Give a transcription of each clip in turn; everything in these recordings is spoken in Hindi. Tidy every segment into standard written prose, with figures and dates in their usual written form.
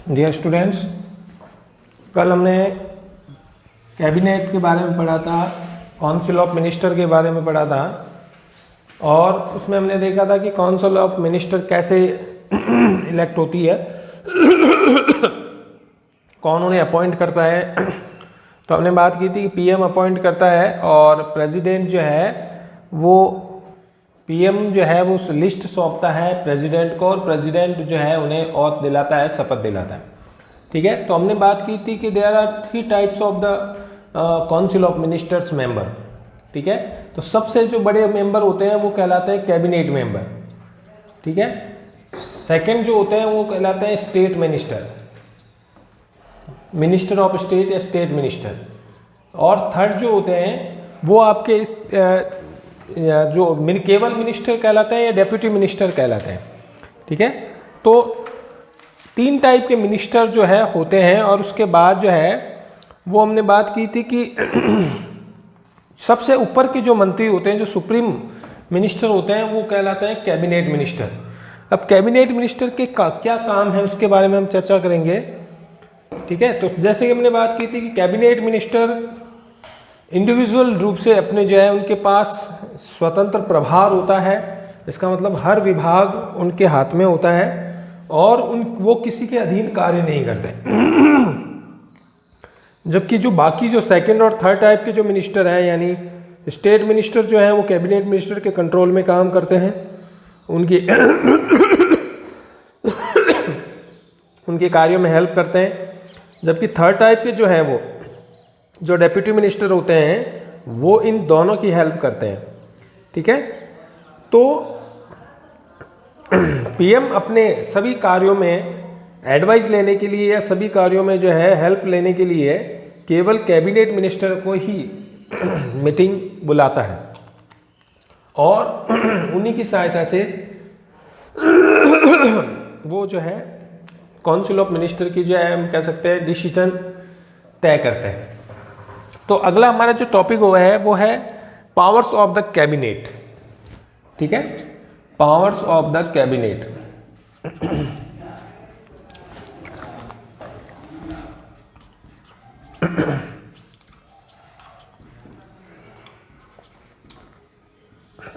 डियर स्टूडेंट्स, कल हमने कैबिनेट के बारे में पढ़ा था, काउंसिल ऑफ मिनिस्टर के बारे में पढ़ा था और उसमें हमने देखा था कि काउंसिल ऑफ मिनिस्टर कैसे इलेक्ट होती है, कौन उन्हें अपॉइंट करता है। तो हमने बात की थी कि पीएम अपॉइंट करता है और प्रेसिडेंट जो है वो पीएम जो है वो लिस्ट सौंपता है प्रेसिडेंट को और प्रेसिडेंट जो है उन्हें ऑथ दिलाता है, शपथ दिलाता है। ठीक है, तो हमने बात की थी कि there are 3 types of the council of ministers member. ठीक है, तो सबसे जो बड़े मेंबर होते हैं वो कहलाते हैं कैबिनेट मेंबर। ठीक है, सेकंड जो होते हैं वो कहलाते हैं state minister, minister of state या स्टेट मिनिस्टर। और थर्ड जो होते हैं वो आपके जो केवल मिनिस्टर कहलाते हैं या डेप्यूटी मिनिस्टर कहलाते हैं। ठीक है, तो 3 टाइप के मिनिस्टर जो है होते हैं और उसके बाद जो है वो हमने बात की थी कि सबसे ऊपर के जो मंत्री होते हैं, जो सुप्रीम मिनिस्टर होते हैं, वो कहलाते हैं कैबिनेट मिनिस्टर। अब कैबिनेट मिनिस्टर के क्या काम है उसके बारे में हम चर्चा करेंगे। ठीक है, तो जैसे कि हमने बात की थी कि कैबिनेट मिनिस्टर इंडिविजुअल रूप से अपने जो है उनके पास स्वतंत्र प्रभार होता है। इसका मतलब हर विभाग उनके हाथ में होता है और वो किसी के अधीन कार्य नहीं करते। जबकि जो बाकी जो सेकंड और थर्ड टाइप के जो मिनिस्टर हैं, यानी स्टेट मिनिस्टर जो हैं वो कैबिनेट मिनिस्टर के कंट्रोल में काम करते हैं, उनके कार्यों में हेल्प करते हैं। जबकि थर्ड टाइप के जो हैं वो जो डेप्यूटी मिनिस्टर होते हैं वो इन दोनों की हेल्प करते हैं। ठीक है, तो पीएम अपने सभी कार्यों में एडवाइस लेने के लिए या सभी कार्यों में जो है हेल्प लेने के लिए केवल कैबिनेट मिनिस्टर को ही मीटिंग बुलाता है और उन्हीं की सहायता से वो जो है काउंसिल ऑफ मिनिस्टर की जो है हम कह सकते हैं डिसीजन तय करते हैं। तो अगला हमारा जो टॉपिक हुआ है वो है पावर्स ऑफ द कैबिनेट। ठीक है, पावर्स ऑफ द कैबिनेट।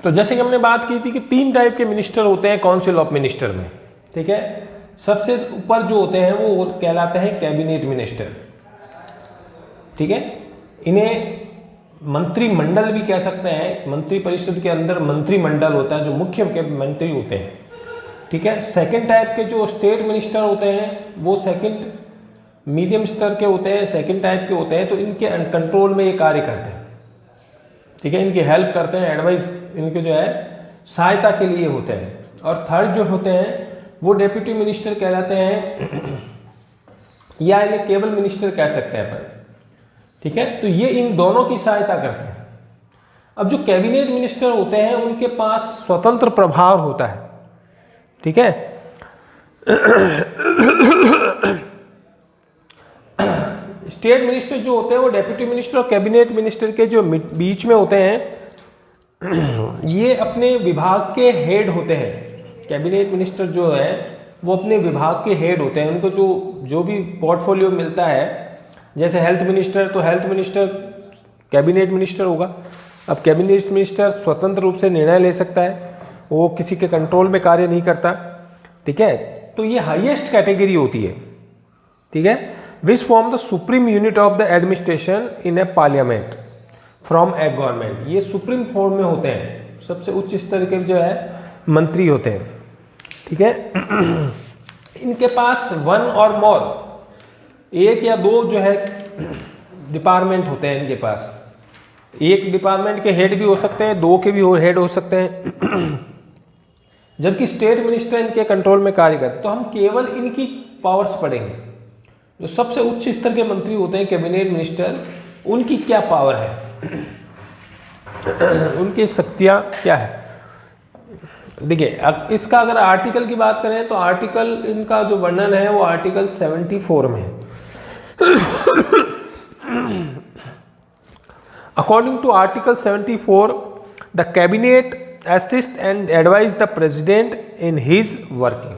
तो जैसे कि हमने बात की थी कि 3 टाइप के मिनिस्टर होते हैं काउंसिल ऑफ मिनिस्टर में। ठीक है, सबसे ऊपर जो होते हैं वो कहलाते हैं कैबिनेट मिनिस्टर। ठीक है, इन्हें मंत्रिमंडल भी कह सकते हैं। मंत्री परिषद के अंदर मंत्रिमंडल होता है जो मुख्य मंत्री होते हैं। ठीक है, सेकंड टाइप के जो स्टेट मिनिस्टर होते हैं वो सेकंड मीडियम स्तर के होते हैं, सेकंड टाइप के होते हैं, तो इनके कंट्रोल में ये कार्य करते हैं। ठीक है, इनकी हेल्प करते हैं, एडवाइस इनके जो है सहायता के लिए होते हैं। और थर्ड जो होते हैं वो डेप्यूटी मिनिस्टर कहलाते हैं या इन्हें केवल मिनिस्टर कह सकते हैं अपन। ठीक है, तो ये इन दोनों की सहायता करते हैं। अब जो कैबिनेट मिनिस्टर होते हैं उनके पास स्वतंत्र प्रभार होता है। ठीक है, स्टेट मिनिस्टर जो होते हैं वो डेप्यूटी मिनिस्टर और कैबिनेट मिनिस्टर के जो बीच में होते हैं, ये अपने विभाग के हेड होते हैं। कैबिनेट मिनिस्टर जो है वो अपने विभाग के हेड होते हैं। उनको जो भी पोर्टफोलियो मिलता है, जैसे हेल्थ मिनिस्टर, तो हेल्थ मिनिस्टर कैबिनेट मिनिस्टर होगा। अब कैबिनेट मिनिस्टर स्वतंत्र रूप से निर्णय ले सकता है, वो किसी के कंट्रोल में कार्य नहीं करता। ठीक है, तो ये हाईएस्ट कैटेगरी होती है। ठीक है, which form the supreme unit of the administration in A parliament from A government. ये सुप्रीम फॉर्म में होते हैं, सबसे उच्च स्तर के जो है मंत्री होते हैं। ठीक है, इनके पास 1 और मोर, 1 या 2 जो है डिपार्टमेंट होते हैं इनके पास। एक डिपार्टमेंट के हेड भी हो सकते हैं, 2 के भी हेड हो सकते हैं। जबकि स्टेट मिनिस्टर इनके कंट्रोल में कार्य करते हैं। तो हम केवल इनकी पावर्स पढ़ेंगे। जो सबसे उच्च स्तर के मंत्री होते हैं कैबिनेट मिनिस्टर, उनकी क्या पावर है, उनकी शक्तियां क्या है। देखिए, अब इसका अगर आर्टिकल की बात करें तो आर्टिकल इनका जो वर्णन है वो आर्टिकल 74 में है। According to article 74, the cabinet assist and advise the president in his working।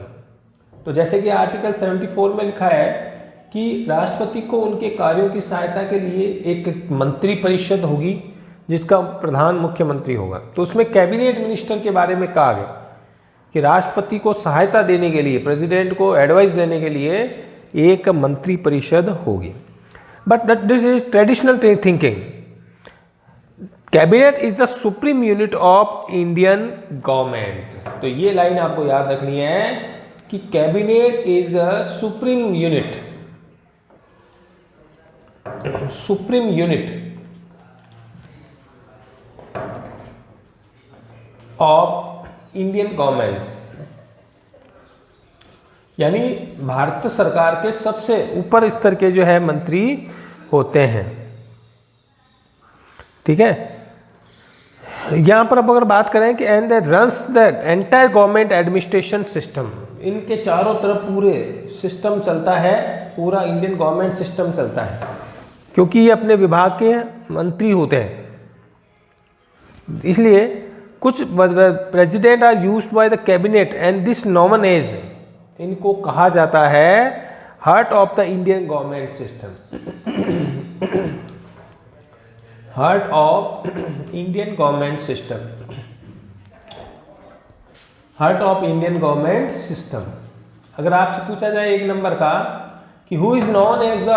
तो जैसे कि आर्टिकल 74 में लिखा है कि राष्ट्रपति को उनके कार्यों की सहायता के लिए एक मंत्री परिषद होगी जिसका प्रधान मुख्यमंत्री होगा। तो उसमें कैबिनेट मिनिस्टर के बारे में कहा गया कि राष्ट्रपति को सहायता देने के लिए, प्रेसिडेंट को एडवाइस देने के लिए एक मंत्री परिषद होगी। But this is traditional thinking. Cabinet is the supreme unit of Indian government. तो ये लाइन आपको याद रखनी है कि cabinet is the supreme unit of Indian government, यानी भारत सरकार के सबसे ऊपर स्तर के जो है मंत्री होते हैं। ठीक है, यहां पर अब अगर बात करें कि and runs the entire government administration system, इनके चारों तरफ पूरे सिस्टम चलता है, पूरा इंडियन गवर्नमेंट सिस्टम चलता है, क्योंकि ये अपने विभाग के मंत्री होते हैं। इसलिए कुछ president are used by the cabinet and this known as, इनको कहा जाता है heart of the Indian government system. Heart of Indian government system, heart of Indian government system. अगर आपसे पूछा जाए एक नंबर का कि who is known as the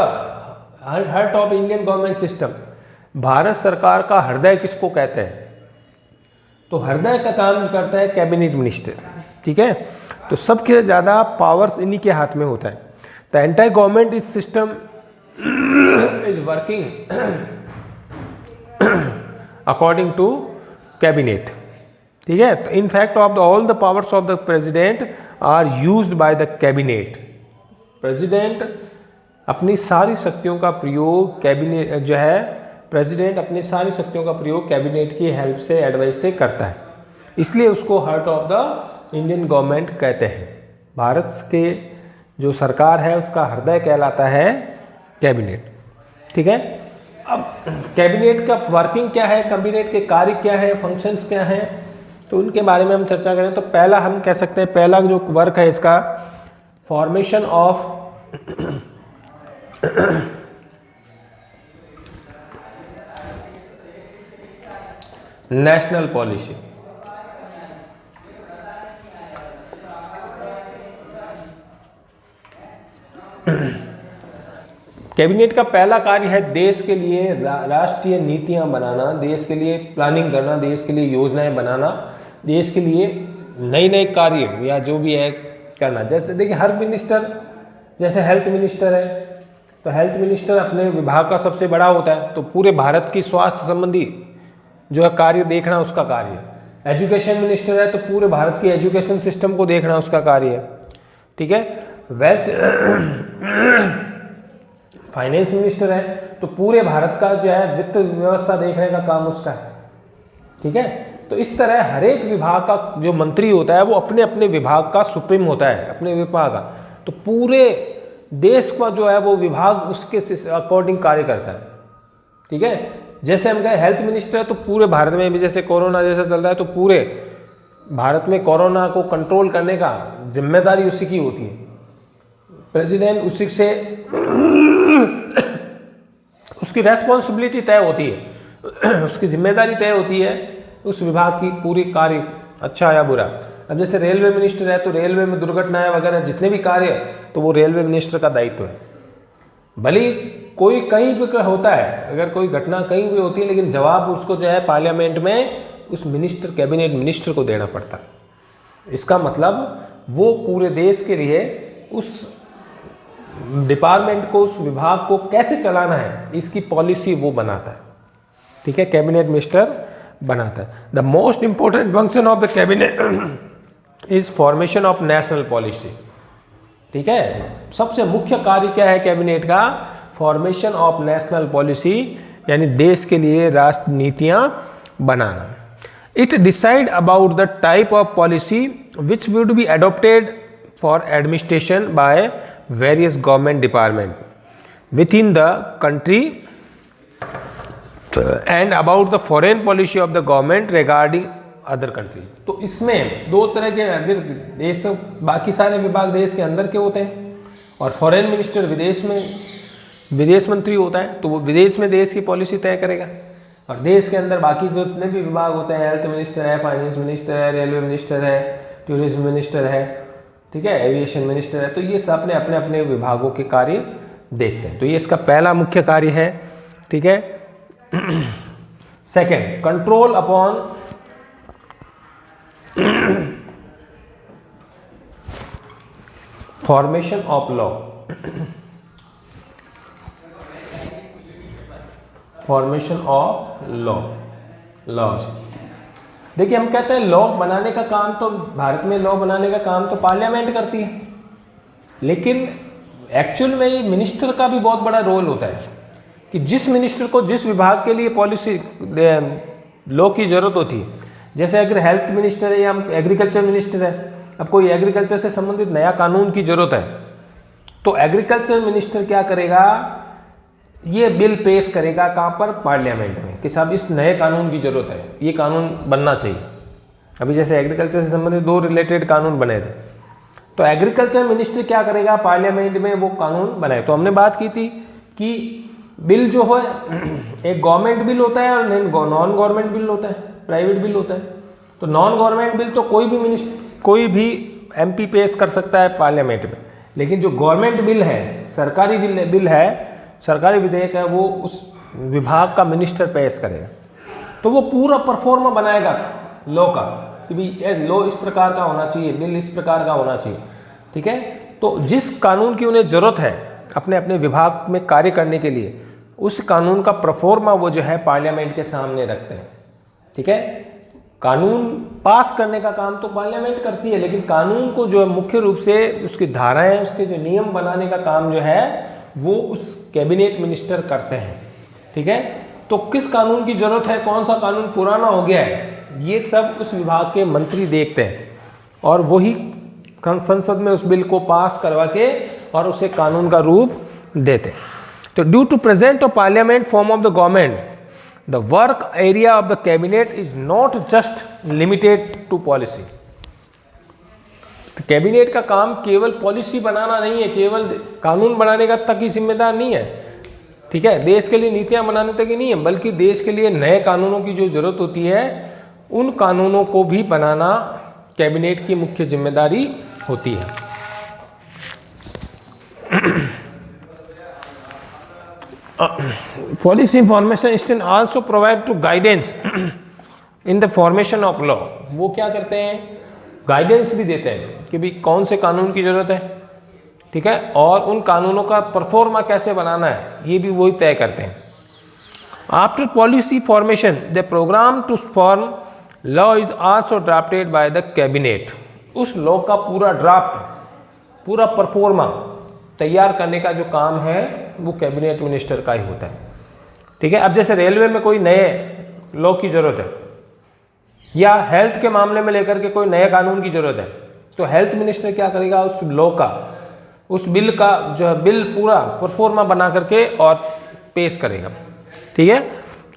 heart of Indian government system, Bharat सरकार का हृदय किसको कहते हैं, तो हृदय का काम करता है कैबिनेट मिनिस्टर। ठीक है, तो सबसे ज़्यादा पावर्स इन्हीं के हाथ में होता है। The entire government is system is working according to cabinet. ठीक है, तो in fact of the all the powers of the president are used by the cabinet. President अपनी सारी शक्तियों का प्रयोग कैबिनेट जो है, प्रेसिडेंट अपनी सारी शक्तियों का प्रयोग कैबिनेट की हेल्प से, एडवाइस से करता है, इसलिए उसको heart of the Indian government कहते हैं। भारत के जो सरकार है उसका हृदय कहलाता है कैबिनेट। ठीक है, अब कैबिनेट का वर्किंग क्या है, कैबिनेट के कार्य क्या है, फंक्शंस क्या हैं, तो उनके बारे में हम चर्चा करें तो पहला हम कह सकते हैं, पहला जो वर्क है इसका formation of national policy. Cabinet का पहला कार्य है देश के लिए राष्ट्रीय नीतियां बनाना, देश के लिए प्लानिंग करना, देश के लिए योजनाएं बनाना, देश के लिए नए नए कार्य या जो भी है करना। जैसे देखिए हर मिनिस्टर, जैसे हेल्थ मिनिस्टर है तो हेल्थ मिनिस्टर अपने विभाग का सबसे बड़ा होता है, तो पूरे भारत की स्वास्थ्य संबंधी जो है कार्य देखना उसका कार्य है। एजुकेशन मिनिस्टर है तो पूरे भारत की एजुकेशन सिस्टम को देखना उसका कार्य है। ठीक है, वेल्थ फाइनेंस मिनिस्टर है तो पूरे भारत का जो है वित्त व्यवस्था देखने का काम उसका है। ठीक है, तो इस तरह हर एक विभाग का जो मंत्री होता है वो अपने अपने विभाग का सुप्रीम होता है, अपने विभाग का। तो पूरे देश का जो है वो विभाग उसके अकॉर्डिंग कार्य करता है। ठीक है, जैसे हम कहें हेल्थ मिनिस्टर है तो पूरे भारत में भी जैसे कोरोना जैसा चल रहा है तो पूरे भारत में कोरोना को कंट्रोल करने का जिम्मेदारी उसी की होती है। प्रेसिडेंट उसी से उसकी रेस्पॉन्सिबिलिटी तय होती है, उसकी जिम्मेदारी तय होती है उस विभाग की पूरी कार्य, अच्छा या बुरा। अब जैसे रेलवे मिनिस्टर है तो रेलवे में दुर्घटनाएं वगैरह जितने भी कार्य तो वो रेलवे मिनिस्टर का दायित्व है। भले कोई कहीं भी होता है, अगर कोई घटना कहीं भी होती है, लेकिन जवाब उसको जो है पार्लियामेंट में उस मिनिस्टर, कैबिनेट मिनिस्टर को देना पड़ता है। इसका मतलब वो पूरे देश के लिए उस डिपार्टमेंट को, उस विभाग को कैसे चलाना है इसकी पॉलिसी वो बनाता है। ठीक है, कैबिनेट मिनिस्टर बनाता है। The most important function of the cabinet is formation of national policy. ठीक है, सबसे मुख्य कार्य क्या है कैबिनेट का, फॉर्मेशन ऑफ नेशनल पॉलिसी, यानी देश के लिए राष्ट्र नीतियां बनाना। It decide about the type of policy which would be adopted for administration by various government department within the country and about the foreign policy of the government regarding other country. तो इसमें दो तरह के, अगर देश तो बाकी सारे विभाग देश के अंदर के होते हैं और फॉरेन मिनिस्टर विदेश मंत्री होता है, तो वो विदेश में देश की पॉलिसी तय करेगा। और देश के अंदर बाकी जितने भी विभाग होते हैं, हेल्थ मिनिस्टर है, फाइनेंस मिनिस्टर है, रेलवे मिनिस्टर है, टूरिज्म मिनिस्टर है, ठीक है, एविएशन मिनिस्टर है, तो ये सब अपने अपने विभागों के कार्य देखते हैं। तो ये इसका पहला मुख्य कार्य है, ठीक है। Second, control upon formation of law. Formation of laws. देखिए, हम कहते हैं लॉ बनाने का काम तो भारत में लॉ बनाने का काम तो पार्लियामेंट करती है, लेकिन एक्चुअल में ये मिनिस्टर का भी बहुत बड़ा रोल होता है कि जिस मिनिस्टर को जिस विभाग के लिए पॉलिसी लॉ की जरूरत होती है, जैसे अगर हेल्थ मिनिस्टर है या एग्रीकल्चर मिनिस्टर है, अब कोई एग्रीकल्चर से संबंधित नया कानून की जरूरत है, तो एग्रीकल्चर मिनिस्टर क्या करेगा, ये बिल पेश करेगा कहाँ पर, पार्लियामेंट में, कि साहब इस नए कानून की जरूरत है, ये कानून बनना चाहिए। अभी जैसे एग्रीकल्चर से संबंधित 2 रिलेटेड कानून बने थे, तो एग्रीकल्चर मिनिस्टर क्या करेगा, पार्लियामेंट में वो कानून बनाए। तो हमने बात की थी कि बिल जो है एक गवर्नमेंट बिल होता है और नॉन गवर्नमेंट बिल होता है, प्राइवेट बिल होता है। तो नॉन गवर्नमेंट बिल तो कोई भी एमपी पेश कर सकता है पार्लियामेंट में, लेकिन जो गवर्नमेंट बिल है, सरकारी बिल है, सरकारी विधेयक है, वो उस विभाग का मिनिस्टर पेश करेगा। तो वो पूरा परफॉर्मा बनाएगा लॉ का कि भाई लॉ इस प्रकार का होना चाहिए, बिल इस प्रकार का होना चाहिए, ठीक है। तो जिस कानून की उन्हें जरूरत है अपने अपने विभाग में कार्य करने के लिए, उस कानून का परफॉर्मा वो जो है पार्लियामेंट के सामने रखते हैं, ठीक है। कानून पास करने का काम तो पार्लियामेंट करती है, लेकिन कानून को जो है मुख्य रूप से उसकी धाराएं, उसके जो नियम बनाने का काम जो है वो उस कैबिनेट मिनिस्टर करते हैं, ठीक है। तो किस कानून की जरूरत है, कौन सा कानून पुराना हो गया है, ये सब उस विभाग के मंत्री देखते हैं और वही संसद में उस बिल को पास करवा के और उसे कानून का रूप देते हैं। तो due to present of parliament form of the government, the work area of the cabinet is not just limited to policy. तो कैबिनेट का काम केवल पॉलिसी बनाना नहीं है, केवल कानून बनाने का तक ही जिम्मेदार नहीं है, ठीक है, देश के लिए नीतियां बनाने तक ही नहीं है, बल्कि देश के लिए नए कानूनों की जो जरूरत होती है, उन कानूनों को भी बनाना कैबिनेट की मुख्य जिम्मेदारी होती है। Policy information stand also provide to guidance in the formation of law. वो क्या करते हैं, गाइडेंस भी देते हैं कि भाई कौन से कानून की जरूरत है, ठीक है, और उन कानूनों का परफॉर्मा कैसे बनाना है, ये भी वही तय करते हैं। After policy formation the programme to form law is also drafted by the cabinet. उस लॉ का पूरा ड्राफ्ट, पूरा परफॉर्मा तैयार करने का जो काम है वो कैबिनेट मिनिस्टर का ही होता है, ठीक है। अब जैसे रेलवे में कोई नए लॉ की जरूरत है या हेल्थ के मामले में लेकर के कोई नए कानून की जरूरत है, तो हेल्थ मिनिस्टर क्या करेगा, उस लॉ का, उस बिल का जो है बिल पूरा परफॉर्मा बना करके और पेश करेगा, ठीक है।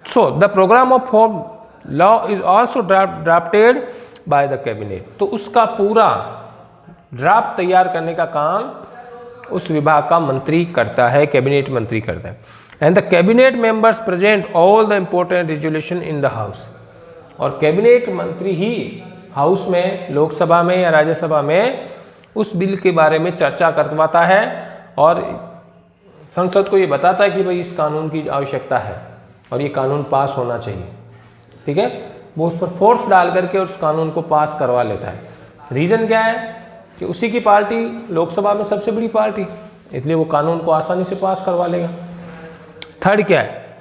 So the programme of form law is also drafted by the cabinet. तो उसका पूरा ड्राफ्ट तैयार करने का काम उस विभाग का मंत्री करता है, कैबिनेट मंत्री करता है। And the cabinet members present all the important resolution in the house. और कैबिनेट मंत्री ही हाउस में, लोकसभा में या राज्यसभा में उस बिल के बारे में चर्चा करवाता है और संसद को ये बताता है कि भाई इस कानून की आवश्यकता है और ये कानून पास होना चाहिए, ठीक है। वो उस पर फोर्स डाल करके उस कानून को पास करवा लेता है। रीज़न क्या है कि उसी की पार्टी लोकसभा में सबसे बड़ी पार्टी, इसलिए वो कानून को आसानी से पास करवा लेगा। थर्ड क्या है,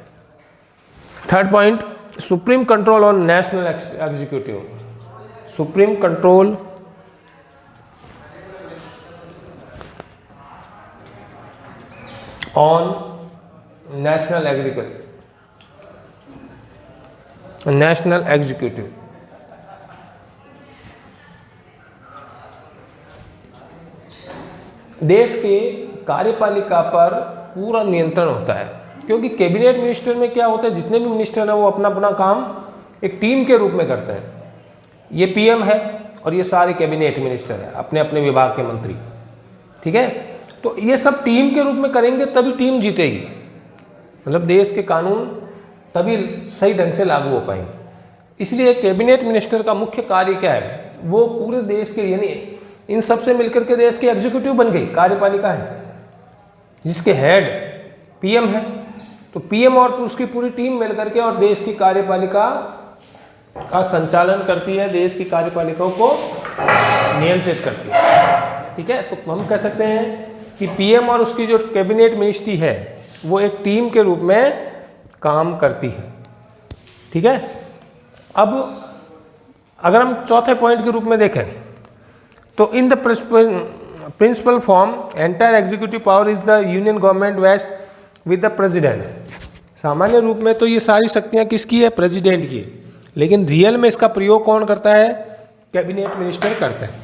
third point, supreme control on national executive. Supreme control on national executive. देश के कार्यपालिका पर पूरा नियंत्रण होता है, क्योंकि कैबिनेट मिनिस्टर में क्या होता है, जितने भी मिनिस्टर हैं वो अपना अपना काम एक टीम के रूप में करते हैं। ये पीएम है और ये सारे कैबिनेट मिनिस्टर है, अपने अपने विभाग के मंत्री। ठीक है, तो ये सब टीम के रूप में करेंगे तभी टीम जीतेगी, मतलब देश के कानून तभी सही ढंग से लागू हो पाएंगे। इसलिए कैबिनेट मिनिस्टर का मुख्य कार्य क्या है, वो पूरे देश के, यानी इन सब से मिलकर के देश की एग्जीक्यूटिव बन गई, कार्यपालिका है जिसके हेड पीएम है। तो पीएम और उसकी पूरी टीम मिलकर के और देश की कार्यपालिका का संचालन करती है, देश की कार्यपालिकाओं को नियंत्रित करती है। ठीक है, तो हम कह सकते हैं कि पीएम और उसकी जो कैबिनेट मिनिस्ट्री है वो एक टीम के रूप में काम करती है। ठीक है, अब अगर हम चौथे पॉइंट के रूप में देखें तो in the principle form entire executive power is the union government vest with the president. सामान्य रूप में तो ये सारी शक्तियां किसकी है, प्रेसिडेंट की, लेकिन रियल में इसका प्रयोग कौन करता है, कैबिनेट मिनिस्टर करता है।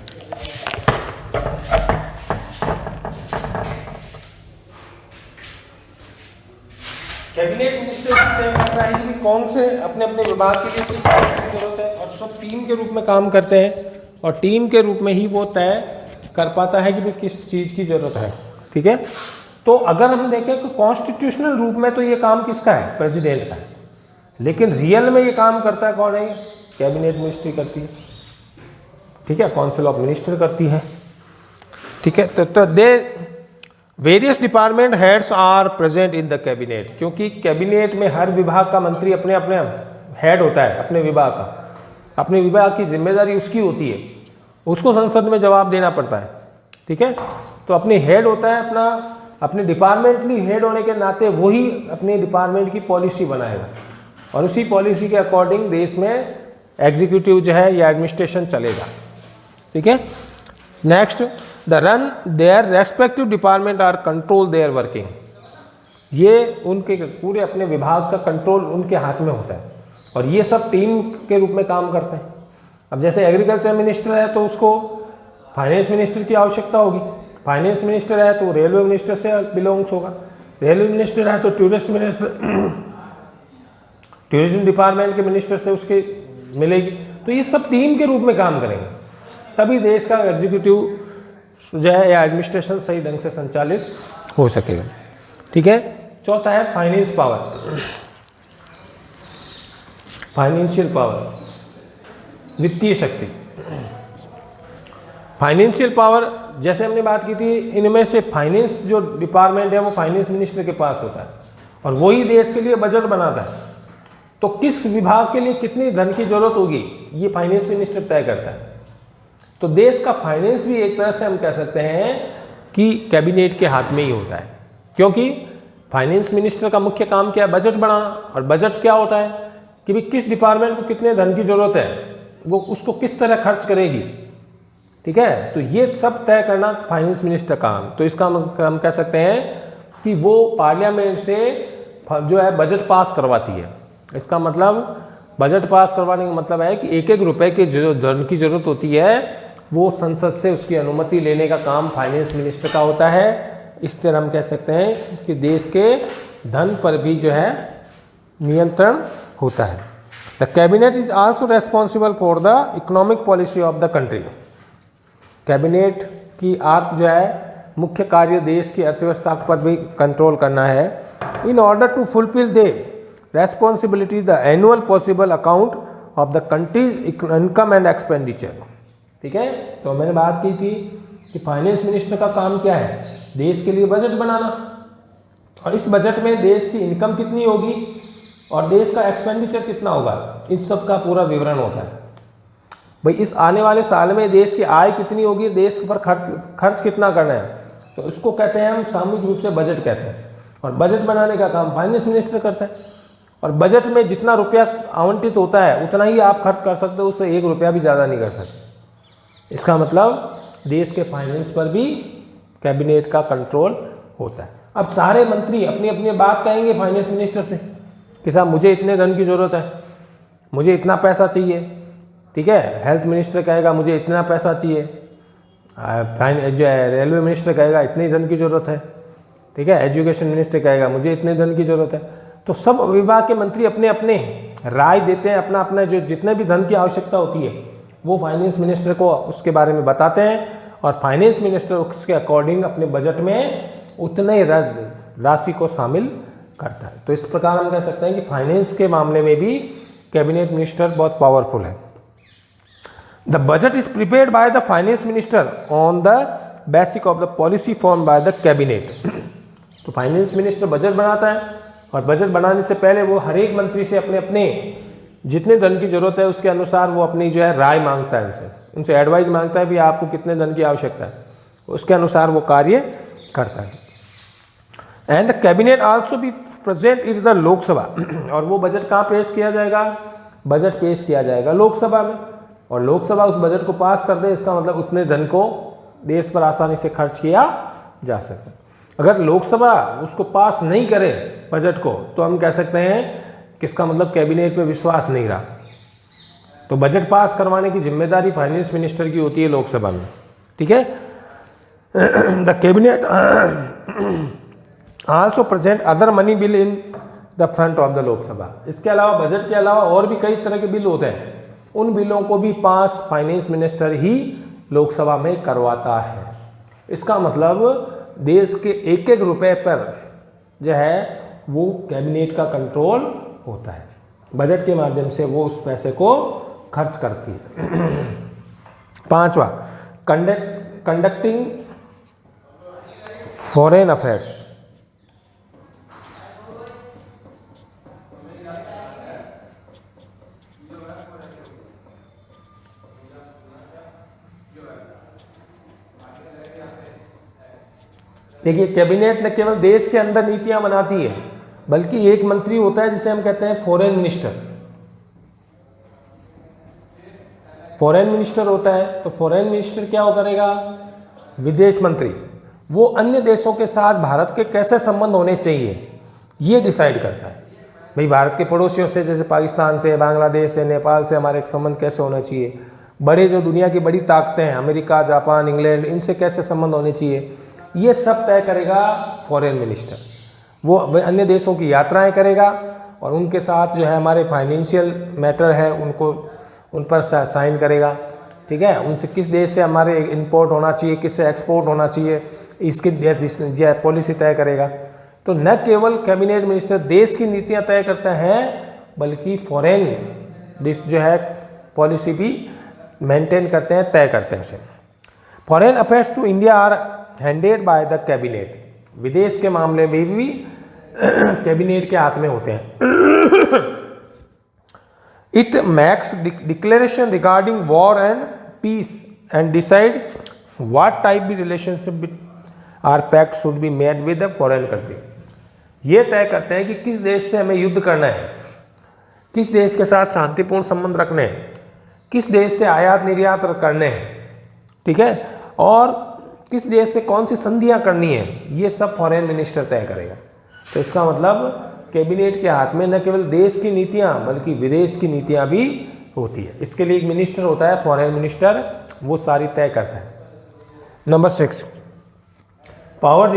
कैबिनेट मिनिस्टर तय करता है कि कौन से अपने अपने विभाग के लिए किस तरह की जरूरत है, और सब टीम के रूप में काम करते हैं और टीम के रूप में ही वो तय कर पाता है कि भाई किस चीज़ की जरूरत है। ठीक है, तो अगर हम देखें तो कॉन्स्टिट्यूशनल रूप में तो ये काम किसका है, प्रेसिडेंट का है, लेकिन रियल में ये काम करता है कौन है, कैबिनेट मिनिस्ट्री करती है। ठीक है, काउंसिल ऑफ मिनिस्टर करती है। ठीक है, तो they various department heads are present in the cabinet, क्योंकि कैबिनेट में हर विभाग का मंत्री अपने अपने हेड होता है, अपने विभाग का, अपने विभाग की जिम्मेदारी उसकी होती है, उसको संसद में जवाब देना पड़ता है। ठीक है, तो अपने हेड होता है, अपने डिपार्टमेंटली हेड होने के नाते वही अपने डिपार्टमेंट की पॉलिसी बनाएगा और उसी पॉलिसी के अकॉर्डिंग देश में एग्जीक्यूटिव जो है या एडमिनिस्ट्रेशन चलेगा। ठीक है, next the run their respective department are control their working. ये उनके पूरे अपने विभाग का कंट्रोल उनके हाथ में होता है और ये सब टीम के रूप में काम करते हैं। अब जैसे एग्रीकल्चर मिनिस्टर है तो उसको फाइनेंस मिनिस्टर की आवश्यकता होगी, फाइनेंस मिनिस्टर है तो रेलवे मिनिस्टर से बिलोंग्स होगा, रेलवे मिनिस्टर है तो टूरिज्म डिपार्टमेंट के मिनिस्टर से उसके मिलेगी। तो ये सब टीम के रूप में काम करेंगे तभी देश का एग्जीक्यूटिव जो है या एडमिनिस्ट्रेशन सही ढंग से संचालित हो सकेगा। ठीक है, चौथा है फाइनेंस पावर, फाइनेंशियल पावर, वित्तीय शक्ति। फाइनेंशियल पावर जैसे हमने बात की थी, इनमें से फाइनेंस जो डिपार्टमेंट है वो फाइनेंस मिनिस्टर के पास होता है और वही देश के लिए बजट बनाता है। तो किस विभाग के लिए कितनी धन की जरूरत होगी ये फाइनेंस मिनिस्टर तय करता है। तो देश का फाइनेंस भी एक तरह से हम कह सकते हैं कि कैबिनेट के हाथ में ही होता है, क्योंकि फाइनेंस मिनिस्टर का मुख्य काम क्या है, बजट बनाना। और बजट क्या होता है कि भाई किस डिपार्टमेंट को कितने धन की जरूरत है, वो उसको किस तरह खर्च करेगी। ठीक है, तो ये सब तय करना फाइनेंस मिनिस्टर का काम। तो इसका हम कह सकते हैं कि वो पार्लियामेंट से जो है बजट पास करवाती है। इसका मतलब बजट पास करवाने का मतलब है कि एक एक रुपए के जो धन की जरूरत होती है वो संसद से उसकी अनुमति लेने का काम फाइनेंस मिनिस्टर का होता है। इस तरह हम कह सकते हैं कि देश के धन पर भी जो है नियंत्रण होता है। The cabinet is also responsible for the economic policy of the country. Cabinet की जो है मुख्य कार्य देश की अर्थव्यवस्था पर भी कंट्रोल करना है। In order to fulfil the responsibility the annual possible account of the country's income and expenditure. ठीक है, तो मैंने बात की थी कि फाइनेंस मिनिस्टर का काम क्या है, देश के लिए बजट बनाना और इस बजट में देश की इनकम कितनी होगी और देश का एक्सपेंडिचर कितना होगा, इन सब का पूरा विवरण होता है। भाई इस आने वाले साल में देश की आय कितनी होगी, देश पर खर्च कितना करना है, तो इसको कहते हैं हम सामूहिक रूप से बजट कहते हैं। और बजट बनाने का काम फाइनेंस मिनिस्टर करता है और बजट में जितना रुपया आवंटित होता है उतना ही आप खर्च कर सकते हो, उससे एक रुपया भी ज़्यादा नहीं कर सकते। इसका मतलब देश के फाइनेंस पर भी कैबिनेट का कंट्रोल होता है। अब सारे मंत्री अपनी अपनी बात कहेंगे फाइनेंस मिनिस्टर से कि साहब मुझे इतने धन की ज़रूरत है, मुझे इतना पैसा चाहिए। ठीक है, हेल्थ मिनिस्टर कहेगा मुझे इतना पैसा चाहिए, जो है रेलवे मिनिस्टर कहेगा इतने धन की ज़रूरत है। ठीक है, एजुकेशन मिनिस्टर कहेगा मुझे इतने धन की ज़रूरत है। तो सब विभाग के मंत्री अपने अपने राय देते हैं, अपना अपना जो जितने भी धन की आवश्यकता होती है वो फाइनेंस मिनिस्टर को उसके बारे में बताते हैं और फाइनेंस मिनिस्टर उसके अकॉर्डिंग अपने बजट में उतने ही राशि को शामिल करता है। तो इस प्रकार हम कह सकते हैं कि फाइनेंस के मामले में भी कैबिनेट मिनिस्टर बहुत पावरफुल है। The budget is prepared by the finance minister on the basic of the policy form by the cabinet. तो फाइनेंस मिनिस्टर बजट बनाता है और बजट बनाने से पहले वो हर एक मंत्री से अपने अपने जितने धन की जरूरत है उसके अनुसार वो अपनी जो है राय मांगता है, उनसे एडवाइस मांगता है भी आपको कितने धन की आवश्यकता है, उसके अनुसार वो कार्य करता है। And the cabinet also be present in the Lok Sabha. और वो बजट कहाँ पेश किया जाएगा? बजट पेश किया जाएगा लोकसभा में, और लोकसभा उस बजट को पास कर दे, इसका मतलब उतने धन को देश पर आसानी से खर्च किया जा सकता है। अगर लोकसभा उसको पास नहीं करे बजट को, तो हम कह सकते हैं कि इसका मतलब कैबिनेट पे विश्वास नहीं रहा। तो बजट पास करवाने की जिम्मेदारी फाइनेंस मिनिस्टर की होती है लोकसभा में, ठीक है। The cabinet also present other money bill in the front of the Lok Sabha. इसके अलावा बजट के अलावा और भी कई तरह के बिल होते हैं, उन बिलों को भी पास फाइनेंस मिनिस्टर ही लोकसभा में करवाता है। इसका मतलब देश के एक एक रुपए पर जो है वो कैबिनेट का कंट्रोल होता है, बजट के माध्यम से वो उस पैसे को खर्च करती है। पांचवा, कंडक्टिंग फॉरेन अफेयर्स। देखिए, कैबिनेट न केवल देश के अंदर नीतियां बनाती है, बल्कि एक मंत्री होता है जिसे हम कहते हैं फॉरेन मिनिस्टर। फॉरेन मिनिस्टर होता है, तो फॉरेन मिनिस्टर क्या हो करेगा? विदेश मंत्री। वो अन्य देशों के साथ भारत के कैसे संबंध होने चाहिए ये डिसाइड करता है। भाई भारत के पड़ोसियों से, जैसे पाकिस्तान से, बांग्लादेश से, नेपाल से हमारे संबंध कैसे होना चाहिए, बड़े जो दुनिया की बड़ी ताकतें हैं अमेरिका, जापान, इंग्लैंड, इनसे कैसे संबंध होने चाहिए, ये सब तय करेगा फॉरेन मिनिस्टर। वो अन्य देशों की यात्राएं करेगा और उनके साथ जो है हमारे फाइनेंशियल मैटर है उनको उन पर साइन करेगा, ठीक है। उनसे किस देश से हमारे इंपोर्ट होना चाहिए, किस से एक्सपोर्ट होना चाहिए, इसकी पॉलिसी तय करेगा। तो न केवल कैबिनेट मिनिस्टर देश की नीतियां तय करता है, बल्कि फॉरेन देश जो है पॉलिसी भी मेंटेन करते हैं, तय करते हैं उसे। Foreign affairs to India are handed by the cabinet. विदेश के मामले में भी कैबिनेट के हाथ में होते हैं। It makes declaration regarding war and peace and decide what type की relationship or pact should be made with the foreign country. ये तय करते हैं कि किस देश से हमें युद्ध करना है, किस देश के साथ शांतिपूर्ण संबंध रखने हैं, किस देश से आयात निर्यात करने हैं, ठीक है, और किस देश से कौन सी संधियां करनी है, ये सब फॉरेन मिनिस्टर तय करेगा। तो इसका मतलब कैबिनेट के हाथ में न केवल देश की नीतियां बल्कि विदेश की नीतियां भी होती है। इसके लिए एक मिनिस्टर होता है फॉरेन मिनिस्टर, वो सारी तय करता है। Number 6, power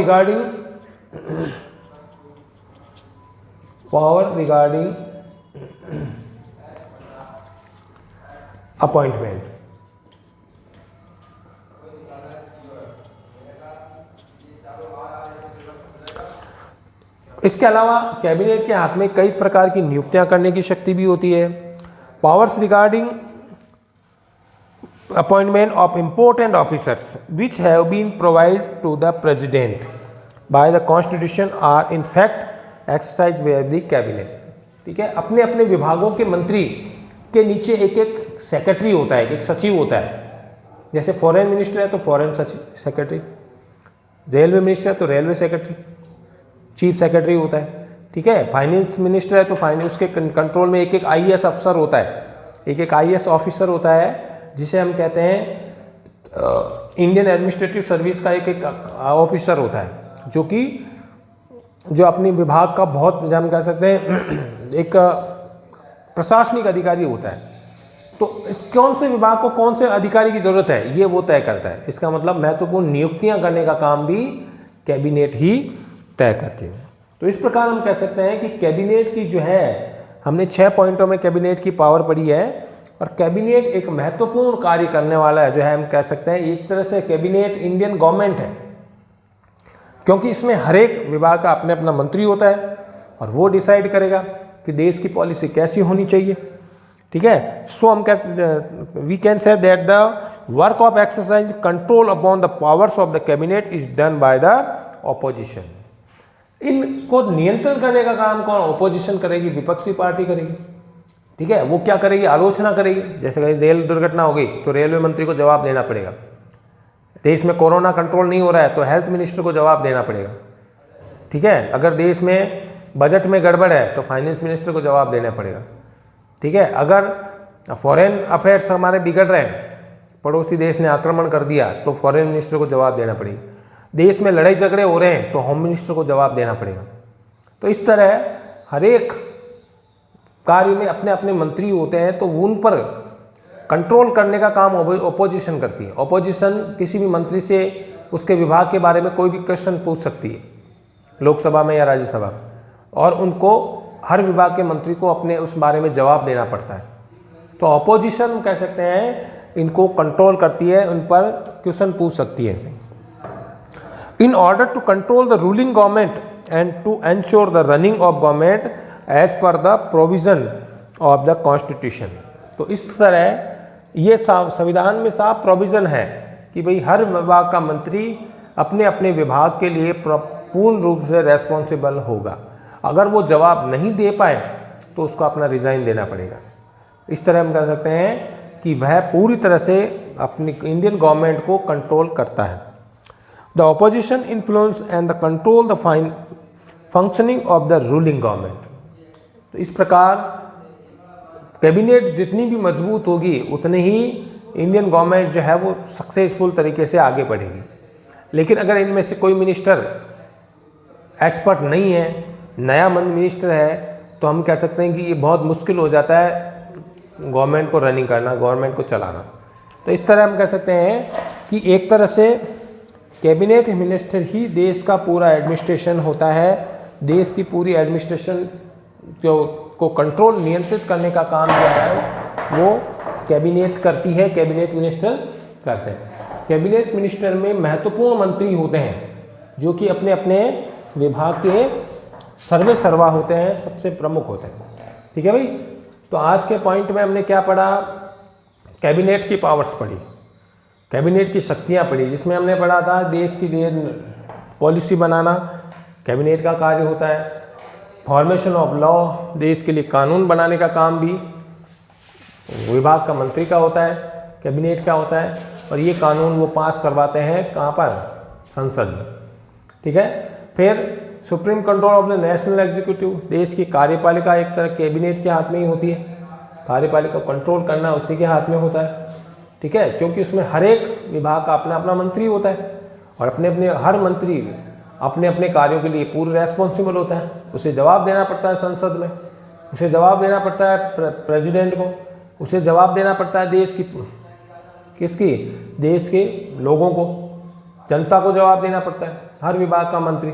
regarding appointment. इसके अलावा कैबिनेट के हाथ में कई प्रकार की नियुक्तियां करने की शक्ति भी होती है। Powers regarding appointment of important officers which have been provide to the president by the constitution are in fact exercise by the cabinet, ठीक है। अपने अपने विभागों के मंत्री के नीचे एक एक सेक्रेटरी होता है, एक सचिव होता है। जैसे फॉरेन मिनिस्टर है तो फॉरेन सेक्रेटरी, रेलवे मिनिस्टर है तो रेलवे सेक्रेटरी, चीफ सेक्रेटरी होता है, ठीक है। फाइनेंस मिनिस्टर है तो फाइनेंस के कंट्रोल में एक एक आईएएस अफसर होता है, एक एक आईएएस ऑफिसर होता है, जिसे हम कहते हैं इंडियन एडमिनिस्ट्रेटिव सर्विस का एक एक ऑफिसर होता है, जो अपने विभाग का बहुत, हम कह सकते हैं एक प्रशासनिक अधिकारी होता है। तो इस कौन से विभाग को कौन से अधिकारी की जरूरत है ये वो तय करता है। इसका मतलब महत्वपूर्ण नियुक्तियां करने का काम भी कैबिनेट ही तय करती है। तो इस प्रकार हम कह सकते हैं कि कैबिनेट की जो है, हमने 6 पॉइंटों में कैबिनेट की पावर पढ़ी है और कैबिनेट एक महत्वपूर्ण कार्य करने वाला है, जो है हम कह सकते हैं एक तरह से कैबिनेट इंडियन गवर्नमेंट है, क्योंकि इसमें हर एक विभाग का अपने अपना मंत्री होता है और वो डिसाइड करेगा कि देश की पॉलिसी कैसी होनी चाहिए। ठीक है, सो हम we can say that the work of exercise control upon the powers of the cabinet is done by the opposition. इनको नियंत्रण करने का काम कौन, ऑपोजिशन करेगी, विपक्षी पार्टी करेगी। ठीक है, वो क्या करेगी, आलोचना करेगी। जैसे कहीं रेल दुर्घटना हो गई तो रेलवे मंत्री को जवाब देना पड़ेगा, देश में कोरोना कंट्रोल नहीं हो रहा है तो हेल्थ मिनिस्टर को जवाब देना पड़ेगा। ठीक है, अगर देश में बजट में गड़बड़ है तो फाइनेंस मिनिस्टर को जवाब देना पड़ेगा। ठीक है, अगर फॉरेन अफेयर्स हमारे बिगड़ रहे हैं, पड़ोसी देश ने आक्रमण कर दिया तो फॉरेन मिनिस्टर को जवाब देना पड़ेगा। देश में लड़ाई झगड़े हो रहे हैं तो होम मिनिस्टर को जवाब देना पड़ेगा। तो इस तरह हर एक कार्य में अपने अपने मंत्री होते हैं, तो उन पर कंट्रोल करने का काम ऑपोजिशन करती है। ऑपोजिशन किसी भी मंत्री से उसके विभाग के बारे में कोई भी क्वेश्चन पूछ सकती है, लोकसभा में या राज्यसभा में, और उनको हर विभाग के मंत्री को अपने उस बारे में जवाब देना पड़ता है। तो ऑपोजिशन कह सकते हैं इनको कंट्रोल करती है, उन पर क्वेश्चन पूछ सकती है। In order to control the ruling government and to ensure the running of government as per the provision of the constitution. तो इस तरह ये संविधान में साफ प्रोविज़न है कि भाई हर विभाग का मंत्री अपने अपने विभाग के लिए पूर्ण रूप से रेस्पॉन्सिबल होगा। अगर वो जवाब नहीं दे पाए तो उसको अपना रिज़ाइन देना पड़ेगा। इस तरह हम कह सकते हैं कि वह पूरी तरह से अपनी इंडियन गवर्नमेंट को कंट्रोल करता है। The opposition influence and the control the functioning of the ruling government. तो इस प्रकार कैबिनेट जितनी भी मजबूत होगी उतनी ही इंडियन गवर्नमेंट जो है वो सक्सेसफुल तरीके से आगे बढ़ेगी। लेकिन अगर इनमें से कोई मिनिस्टर एक्सपर्ट नहीं है, नया मिनिस्टर है, तो हम कह सकते हैं कि ये बहुत मुश्किल हो जाता है गवर्नमेंट को रनिंग करना, गवर्नमेंट को चलाना। तो इस तरह हम कह सकते हैं कि एक तरह से कैबिनेट मिनिस्टर ही देश का पूरा एडमिनिस्ट्रेशन होता है। देश की पूरी एडमिनिस्ट्रेशन को कंट्रोल नियंत्रित करने का काम जो है वो कैबिनेट करती है, कैबिनेट मिनिस्टर करते हैं। कैबिनेट मिनिस्टर में महत्वपूर्ण मंत्री होते हैं जो कि अपने अपने विभाग के सर्वे सर्वा होते हैं, सबसे प्रमुख होते हैं। ठीक है भाई, तो आज के पॉइंट में हमने क्या पढ़ा, कैबिनेट की पावर्स पढ़ी, कैबिनेट की शक्तियाँ पढ़ी, जिसमें हमने पढ़ा था देश के लिए पॉलिसी बनाना कैबिनेट का कार्य होता है, फॉर्मेशन ऑफ लॉ, देश के लिए कानून बनाने का काम भी विभाग का मंत्री का होता है, कैबिनेट का होता है, और ये कानून वो पास करवाते हैं कहाँ पर, संसद में। ठीक है, फिर supreme control of the national executive, देश की कार्यपालिका एक तरह कैबिनेट के हाथ में ही होती है, कार्यपालिका को कंट्रोल करना उसी के हाथ में होता है। ठीक है, क्योंकि उसमें हर एक विभाग का अपना अपना मंत्री होता है और अपने अपने हर मंत्री अपने अपने कार्यों के लिए पूर्ण रेस्पॉन्सिबल होता है। उसे जवाब देना पड़ता है संसद में, उसे जवाब देना पड़ता है प्रेसिडेंट को, उसे जवाब देना पड़ता है देश की किसकी, देश के लोगों को, जनता को जवाब देना पड़ता है हर विभाग का मंत्री।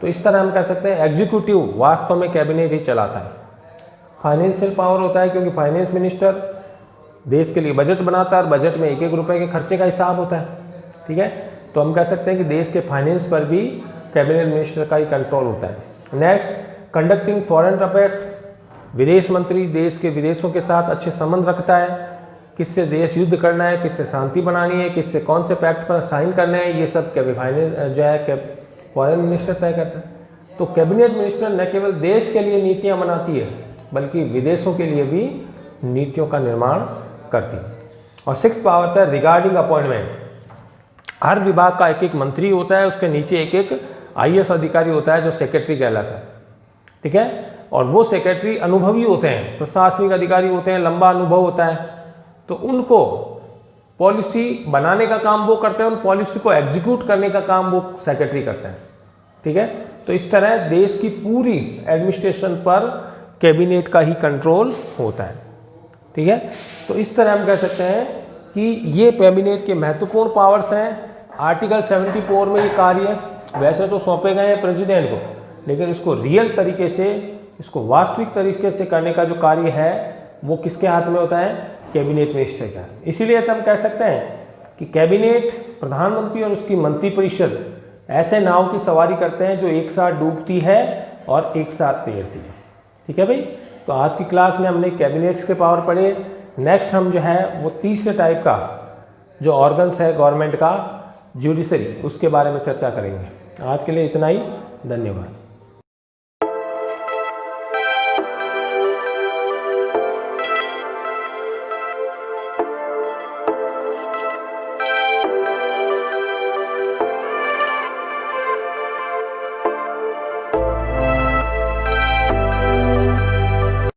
तो इस तरह हम कह सकते हैं एग्जीक्यूटिव वास्तव में कैबिनेट ही चलाता है। फाइनेंशियल पावर होता है क्योंकि फाइनेंस मिनिस्टर देश के लिए बजट बनाता है और बजट में एक एक रुपए के खर्चे का हिसाब होता है। ठीक है, तो हम कह सकते हैं कि देश के फाइनेंस पर भी कैबिनेट मिनिस्टर का ही कंट्रोल होता है। नेक्स्ट, कंडक्टिंग फॉरेन अफेयर्स, विदेश मंत्री देश के विदेशों के साथ अच्छे संबंध रखता है, किससे देश युद्ध करना है, किससे शांति बनानी है, किससे कौन से पैक्ट पर साइन करने हैं, ये सब फाइनेंस जो है फॉरेन मिनिस्टर तय करता है। तो कैबिनेट मिनिस्टर न केवल देश के लिए नीतियाँ बनाती है बल्कि विदेशों के लिए भी नीतियों का निर्माण करती है। और सिक्स पावर होता है रिगार्डिंग अपॉइंटमेंट, हर विभाग का एक एक मंत्री होता है, उसके नीचे एक एक IAS अधिकारी होता है जो सेक्रेटरी कहलाता है। ठीक है, और वो सेक्रेटरी अनुभवी होते हैं, प्रशासनिक अधिकारी होते हैं, लंबा अनुभव होता है, तो उनको पॉलिसी बनाने का काम वो करते हैं, उन पॉलिसी को एग्जीक्यूट करने का काम वो सेक्रेटरी करते हैं। ठीक है, तो इस तरह देश की पूरी एडमिनिस्ट्रेशन पर कैबिनेट का ही कंट्रोल होता है। ठीक है, तो इस तरह हम कह सकते हैं कि ये कैबिनेट के महत्वपूर्ण पावर्स हैं। आर्टिकल 74 में ये कार्य वैसे तो सौंपे गए हैं प्रेसिडेंट को, लेकिन इसको रियल तरीके से, इसको वास्तविक तरीके से करने का जो कार्य है वो किसके हाथ में होता है, कैबिनेट मिनिस्टर का। इसीलिए तो हम कह सकते हैं कि कैबिनेट, प्रधानमंत्री और उसकी मंत्रिपरिषद ऐसे नाव की सवारी करते हैं जो एक साथ डूबती है और एक साथ तैरती है। ठीक है भाई, तो आज की क्लास में हमने कैबिनेट्स के पावर पढ़े। नेक्स्ट हम जो है वो तीसरे टाइप का जो ऑर्गन्स है गवर्नमेंट का, जुडिशरी, उसके बारे में चर्चा करेंगे। आज के लिए इतना ही, धन्यवाद।